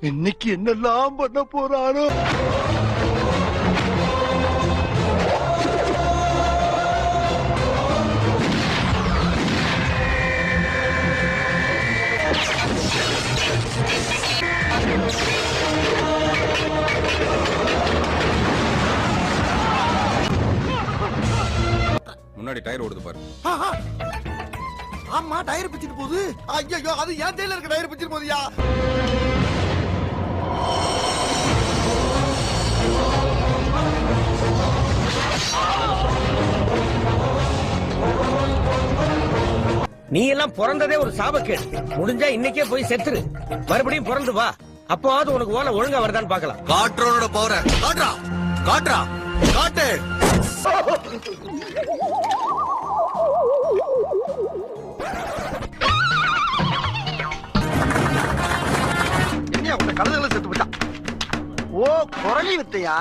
இன்னைக்கு என்னெல்லாம் பண்ண போறாரோ. முன்னாடி டயர் ஓடுது பாரு. ஆமா, டயர் பிச்சிட்டு போகுது. ஐயோ, அது ஏன் தையில இருக்க டயர் பிச்சிட்டு போகுதுயா. நீ எல்லாம் பிறந்ததே ஒரு சாபக்கேடு. முடிஞ்சா இன்னைக்கே போய் செத்துரு, மறுபடியும் பிறந்து வா. அப்போவாது உனக்கு ஓலை ஒழுங்கா வருதான்னு பாக்கலாம். காற்றோட பவர காட்றா, காட்றா, காட்டு. என்ன உன்னை கழுதைகளை செத்து போட்டான். ஓ, குரலி வித்தையா?